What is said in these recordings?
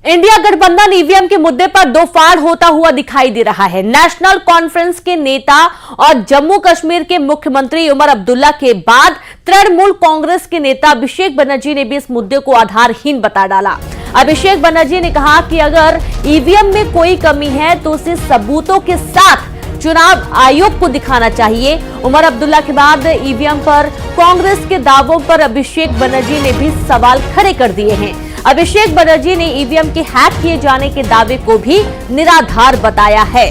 India गठबंधन EVM के मुद्दे पर दो फाड़ होता हुआ दिखाई दे रहा है। नेशनल कॉन्फ्रेंस के नेता और जम्मू कश्मीर के मुख्यमंत्री उमर अब्दुल्ला के बाद तृणमूल कांग्रेस के नेता अभिषेक बनर्जी ने भी इस मुद्दे को आधारहीन बता डाला। अभिषेक बनर्जी ने कहा कि अगर ईवीएम में कोई कमी है तो उसे सबूतों के साथ चुनाव आयोग को दिखाना चाहिए। उमर अब्दुल्ला के बाद ईवीएम पर कांग्रेस के दावों पर अभिषेक बनर्जी ने भी सवाल खड़े कर दिए हैं। अभिषेक बनर्जी ने ईवीएम के हैक किए जाने के दावे को भी निराधार बताया है।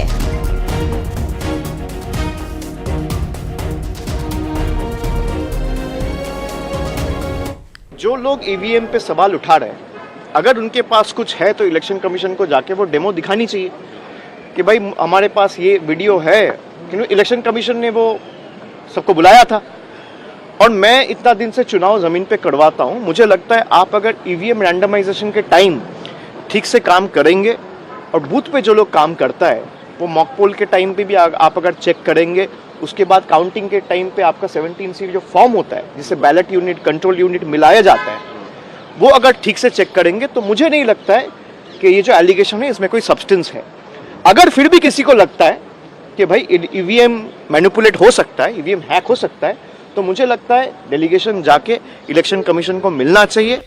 जो लोग ईवीएम पे सवाल उठा रहे हैं, अगर उनके पास कुछ है तो इलेक्शन कमीशन को जाके वो डेमो दिखानी चाहिए कि भाई हमारे पास ये वीडियो है। क्योंकि इलेक्शन कमीशन ने वो सबको बुलाया था और मैं इतना दिन से चुनाव जमीन पे करवाता हूं, मुझे लगता है आप अगर ईवीएम रैंडमाइजेशन के टाइम ठीक से काम करेंगे और बूथ पे जो लोग काम करता है वो मॉक पोल के टाइम पे भी आप अगर चेक करेंगे, उसके बाद काउंटिंग के टाइम पे आपका 17 सीट जो फॉर्म होता है जिससे बैलेट यूनिट कंट्रोल यूनिट मिलाया जाता है, वो अगर ठीक से चेक करेंगे तो मुझे नहीं लगता है कि ये जो एलिगेशन है इसमें कोई सब्सटेंस है। अगर फिर भी किसी को लगता है कि भाई ईवीएम मैनिपुलेट हो सकता है, ईवीएम हैक हो सकता है, तो मुझे लगता है डेलीगेशन जाके इलेक्शन कमीशन को मिलना चाहिए।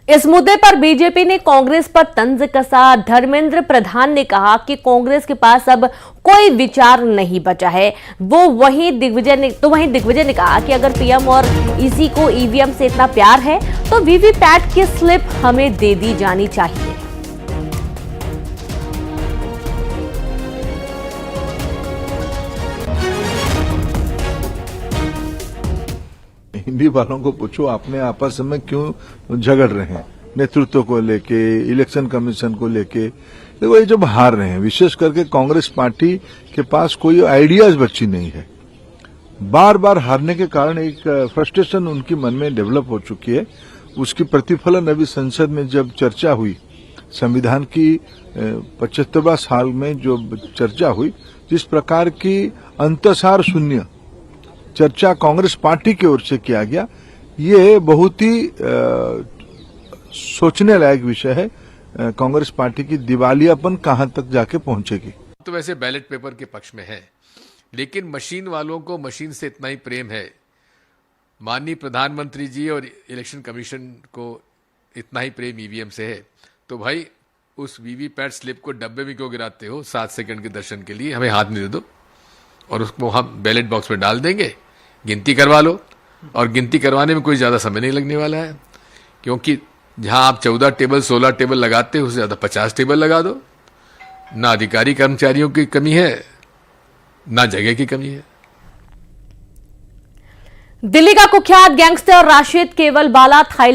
इस मुद्दे पर बीजेपी ने कांग्रेस पर तंज कसा। धर्मेंद्र प्रधान ने कहा कि कांग्रेस के पास अब कोई विचार नहीं बचा है। वहीं दिग्विजय ने कहा कि अगर पीएम और ईसी को ईवीएम से इतना प्यार है तो वीवीपैट की स्लिप हमें दे दी जानी चाहिए। हिंदी वालों को पूछो अपने आपस में क्यों झगड़ रहे हैं, नेतृत्व को लेके, इलेक्शन कमीशन को लेके। देखो ये जब हार रहे हैं, विशेष करके कांग्रेस पार्टी के पास कोई आइडियाज बची नहीं है। बार बार हारने के कारण एक फ्रस्ट्रेशन उनके मन में डेवलप हो चुकी है। उसकी प्रतिफलन अभी संसद में जब चर्चा हुई, संविधान की 75वां साल में जो चर्चा हुई, जिस प्रकार की अंतसार शून्य चर्चा कांग्रेस पार्टी की ओर से किया गया, ये बहुत ही सोचने लायक विषय है। कांग्रेस पार्टी की दिवालियापन कहां तक जाके पहुंचेगी। तो वैसे बैलेट पेपर के पक्ष में है, लेकिन मशीन वालों को मशीन से इतना ही प्रेम है, माननीय प्रधानमंत्री जी और इलेक्शन कमीशन को इतना ही प्रेम ईवीएम से है, तो भाई उस वीवीपैट स्लिप को डब्बे में क्यों गिराते हो? 7 सेकंड के दर्शन के लिए हमें हाथ में दे दो और उसको हम बैलेट बॉक्स में डाल देंगे, गिनती करवा लो। और गिनती करवाने में कोई ज़्यादा समय नहीं लगने वाला है, क्योंकि जहां आप 14 टेबल 16 टेबल लगाते हो, उससे ज़्यादा 50 टेबल लगा दो। ना अधिकारी कर्मचारियों की कमी है, ना जगह की कमी है। दिल्ली का कुख्यात गैंगस्टर राशिद केवल बाला थाईलैंड